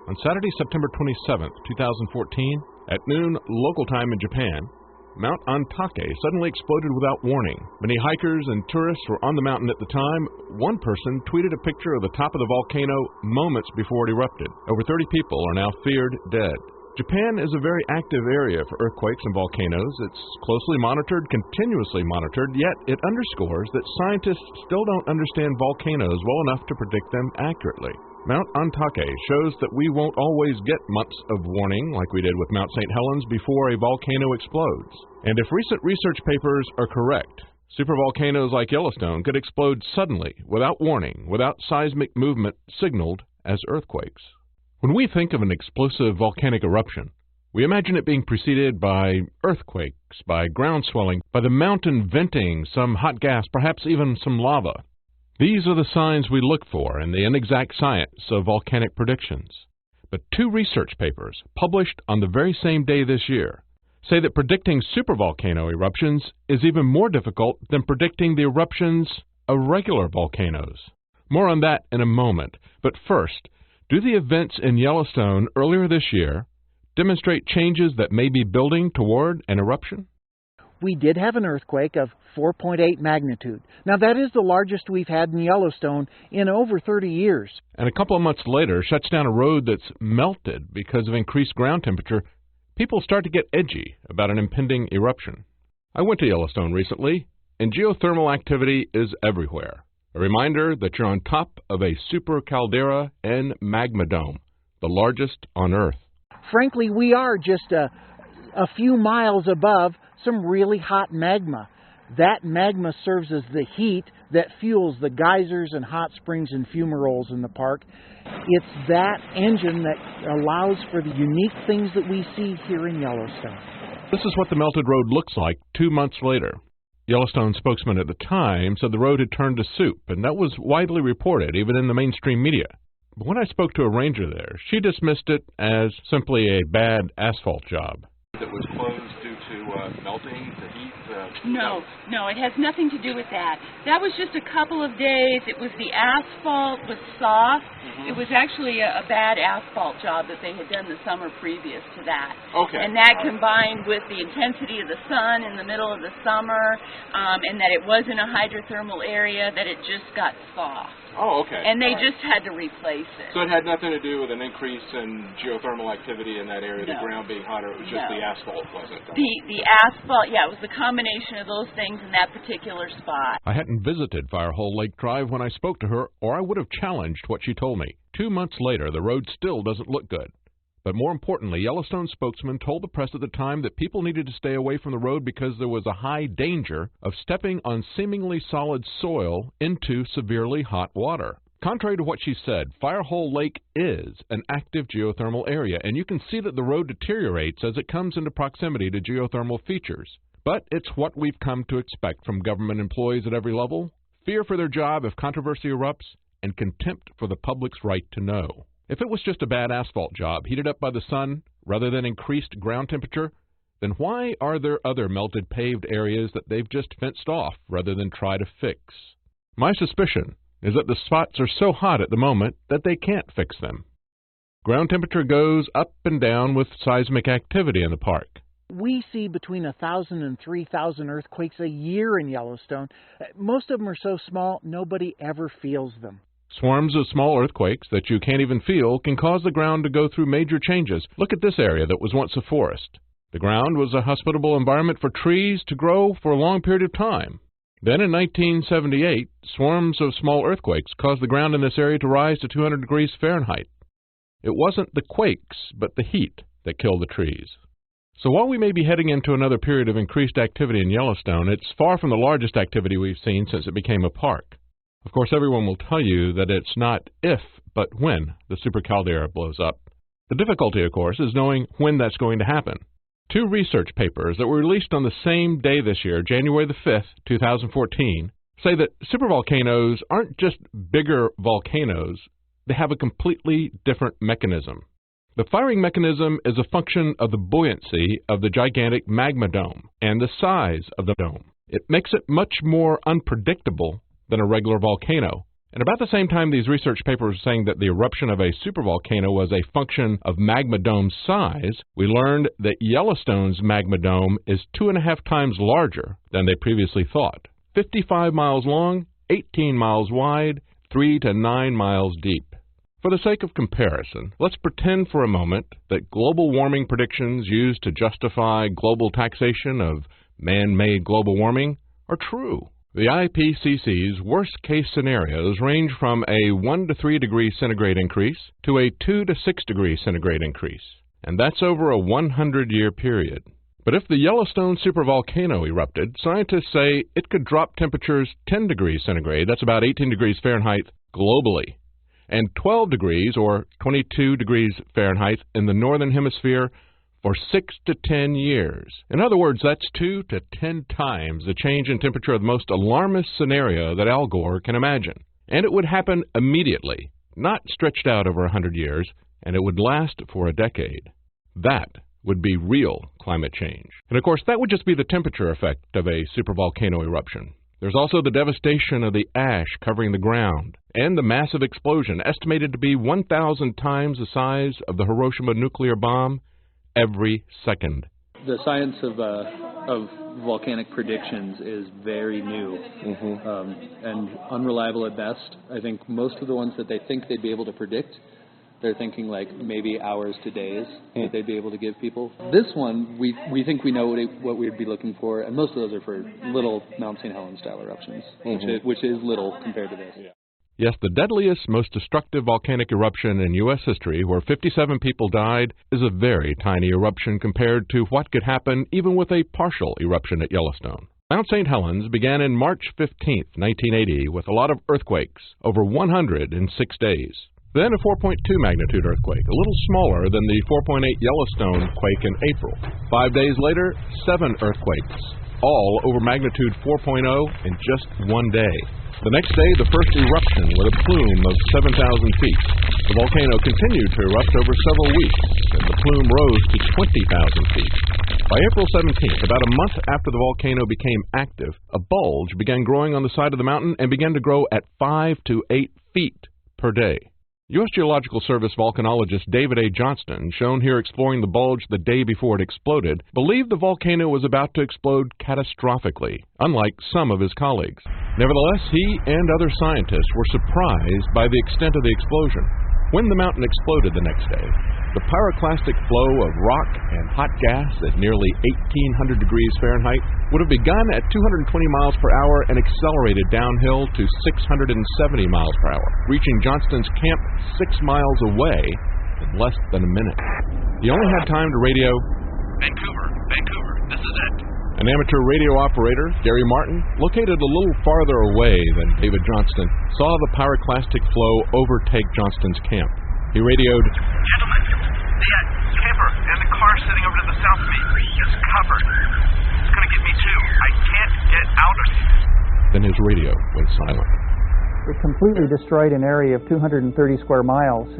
On Saturday, September 27, 2014, at noon local time in Japan, Mount Antarctica suddenly exploded without warning. Many hikers and tourists were on the mountain at the time. One person tweeted a picture of the top of the volcano moments before it erupted. Over 30 people are now feared dead. Japan is a very active area for earthquakes and volcanoes. It's closely monitored, continuously monitored, yet it underscores that scientists still don't understand volcanoes well enough to predict them accurately. Mount Antarctica shows that we won't always get months of warning like we did with Mount St. Helens before a volcano explodes. And if recent research papers are correct, supervolcanoes like Yellowstone could explode suddenly, without warning, without seismic movement signaled as earthquakes. When we think of an explosive volcanic eruption, we imagine it being preceded by earthquakes, by ground swelling, by the mountain venting some hot gas, perhaps even some lava. These are the signs we look for in the inexact science of volcanic predictions. But two research papers, published on the very same day this year, say that predicting supervolcano eruptions is even more difficult than predicting the eruptions of regular volcanoes. More on that in a moment, but first, do the events in Yellowstone earlier this year demonstrate changes that may be building toward an eruption? We did have an earthquake of 4.8 magnitude. Now, that is the largest we've had in Yellowstone in over 30 years. And a couple of months later, shuts down a road that's melted because of increased ground temperature. People start to get edgy about an impending eruption. I went to Yellowstone recently, and geothermal activity is everywhere. A reminder that you're on top of a super caldera and magma dome, the largest on Earth. Frankly, we are just a few miles above some really hot magma. That magma serves as the heat that fuels the geysers and hot springs and fumaroles in the park. It's that engine that allows for the unique things that we see here in Yellowstone. This is what the melted road looks like 2 months later. Yellowstone spokesman at the time said the road had turned to soup, and that was widely reported, even in the mainstream media. But when I spoke to a ranger there, she dismissed it as simply a bad asphalt job. That was closed due to melting, the heat? No, it has nothing to do with that. That was just a couple of days. It was the asphalt was soft. It was actually a bad asphalt job that they had done the summer previous to that. Okay. And that combined with the intensity of the sun in the middle of the summer, and that it was in a hydrothermal area, that it just got soft. Oh, okay. And they just had to replace it. So it had nothing to do with an increase in geothermal activity in that area, the ground being hotter, it was just the asphalt, wasn't it? The asphalt, yeah, it was the combination of those things in that particular spot. I hadn't visited Firehole Lake Drive when I spoke to her, or I would have challenged what she told me. 2 months later, the road still doesn't look good. But more importantly, Yellowstone spokesman told the press at the time that people needed to stay away from the road because there was a high danger of stepping on seemingly solid soil into severely hot water. Contrary to what she said, Firehole Lake is an active geothermal area, and you can see that the road deteriorates as it comes into proximity to geothermal features. But it's what we've come to expect from government employees at every level: fear for their job if controversy erupts, and contempt for the public's right to know. If it was just a bad asphalt job heated up by the sun rather than increased ground temperature, then why are there other melted paved areas that they've just fenced off rather than try to fix? My suspicion is that the spots are so hot at the moment that they can't fix them. Ground temperature goes up and down with seismic activity in the park. We see between 1,000 and 3,000 earthquakes a year in Yellowstone. Most of them are so small, nobody ever feels them. Swarms of small earthquakes that you can't even feel can cause the ground to go through major changes. Look at this area that was once a forest. The ground was a hospitable environment for trees to grow for a long period of time. Then in 1978, swarms of small earthquakes caused the ground in this area to rise to 200 degrees Fahrenheit. It wasn't the quakes, but the heat that killed the trees. So while we may be heading into another period of increased activity in Yellowstone, it's far from the largest activity we've seen since it became a park. Of course, everyone will tell you that it's not if, but when the super caldera blows up. The difficulty, of course, is knowing when that's going to happen. Two research papers that were released on the same day this year, January the 5th, 2014, say that supervolcanoes aren't just bigger volcanoes, they have a completely different mechanism. The firing mechanism is a function of the buoyancy of the gigantic magma dome and the size of the dome. It makes it much more unpredictable than a regular volcano. And about the same time these research papers were saying that the eruption of a supervolcano was a function of magma dome size, we learned that Yellowstone's magma dome is 2.5 times larger than they previously thought. 55 miles long, 18 miles wide, 3 to 9 miles deep. For the sake of comparison, let's pretend for a moment that global warming predictions used to justify global taxation of man-made global warming are true. The IPCC's worst-case scenarios range from a 1 to 3 degree centigrade increase to a 2 to 6 degree centigrade increase, and that's over a 100-year period. But if the Yellowstone supervolcano erupted, scientists say it could drop temperatures 10 degrees centigrade, that's about 18 degrees Fahrenheit, globally, and 12 degrees or 22 degrees Fahrenheit in the northern hemisphere for 6 to 10 years. In other words, that's 2 to 10 times the change in temperature of the most alarmist scenario that Al Gore can imagine. And it would happen immediately, not stretched out over 100 years, and it would last for a decade. That would be real climate change. And of course, that would just be the temperature effect of a supervolcano eruption. There's also the devastation of the ash covering the ground, and the massive explosion, estimated to be 1,000 times the size of the Hiroshima nuclear bomb, every second. The science of volcanic predictions is very new and unreliable at best. I think most of the ones that they think they'd be able to predict, they're thinking like maybe hours to days that they'd be able to give people. This one, we think we know what we'd be looking for, and most of those are for little Mount St. Helens style eruptions, which is little compared to this. Yeah. Yes, the deadliest, most destructive volcanic eruption in U.S. history, where 57 people died, is a very tiny eruption compared to what could happen even with a partial eruption at Yellowstone. Mount St. Helens began in March 15, 1980, with a lot of earthquakes, over 100 in 6 days. Then a 4.2 magnitude earthquake, a little smaller than the 4.8 Yellowstone quake in April. 5 days later, 7 earthquakes, all over magnitude 4.0 in just 1 day. The next day, the first eruption with a plume of 7,000 feet. The volcano continued to erupt over several weeks, and the plume rose to 20,000 feet. By April 17th, about a month after the volcano became active, a bulge began growing on the side of the mountain and began to grow at 5 to 8 feet per day. U.S. Geological Service volcanologist David A. Johnston, shown here exploring the bulge the day before it exploded, believed the volcano was about to explode catastrophically, unlike some of his colleagues. Nevertheless, he and other scientists were surprised by the extent of the explosion. When the mountain exploded the next day, the pyroclastic flow of rock and hot gas at nearly 1,800 degrees Fahrenheit would have begun at 220 miles per hour and accelerated downhill to 670 miles per hour, reaching Johnston's camp 6 miles away in less than a minute. He only had time to radio, Vancouver, this is it. An amateur radio operator, Gary Martin, located a little farther away than David Johnston, saw the pyroclastic flow overtake Johnston's camp. He radioed, Gentlemen, the camper and the car sitting over to the south of me is covered. It's going to get me too. I can't get out of here. Then his radio went silent. It completely destroyed an area of 230 square miles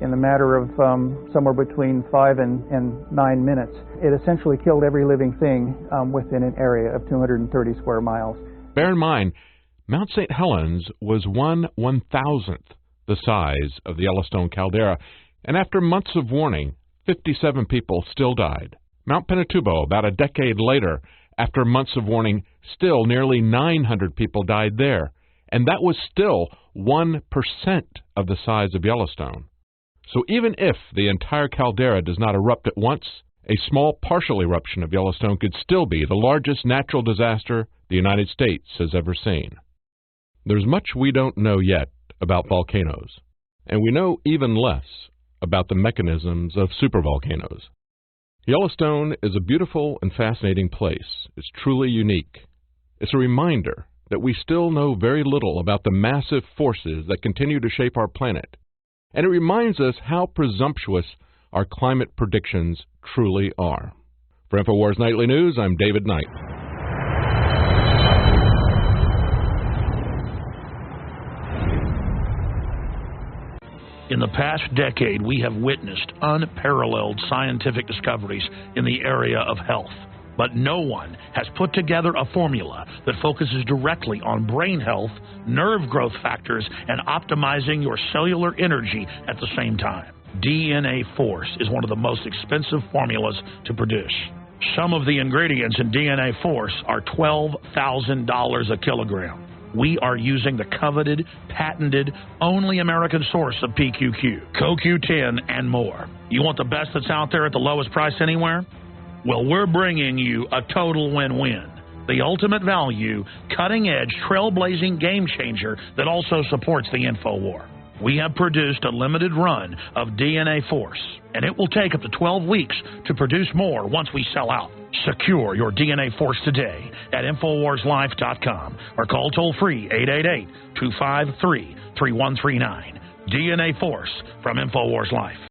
in the matter of somewhere between 5 and 9 minutes. It essentially killed every living thing within an area of 230 square miles. Bear in mind, Mount St. Helens was 1/1000th the size of the Yellowstone caldera, and after months of warning, 57 people still died. Mount Pinatubo, about a decade later, after months of warning, still nearly 900 people died there, and that was still 1% of the size of Yellowstone. So even if the entire caldera does not erupt at once, a small partial eruption of Yellowstone could still be the largest natural disaster the United States has ever seen. There's much we don't know yet about volcanoes, and we know even less about the mechanisms of supervolcanoes. Yellowstone is a beautiful and fascinating place. It's truly unique. It's a reminder that we still know very little about the massive forces that continue to shape our planet, and it reminds us how presumptuous our climate predictions truly are. For InfoWars Nightly News, I'm David Knight. In the past decade, we have witnessed unparalleled scientific discoveries in the area of health. But no one has put together a formula that focuses directly on brain health, nerve growth factors, and optimizing your cellular energy at the same time. DNA Force is one of the most expensive formulas to produce. Some of the ingredients in DNA Force are $12,000 a kilogram. We are using the coveted, patented, only American source of PQQ, CoQ10, and more. You want the best that's out there at the lowest price anywhere? Well, we're bringing you a total win-win. The ultimate value, cutting-edge, trailblazing game changer that also supports the info war. We have produced a limited run of DNA Force, and it will take up to 12 weeks to produce more once we sell out. Secure your DNA Force today at InfoWarsLife.com or call toll-free 888-253-3139. DNA Force from InfoWars Life.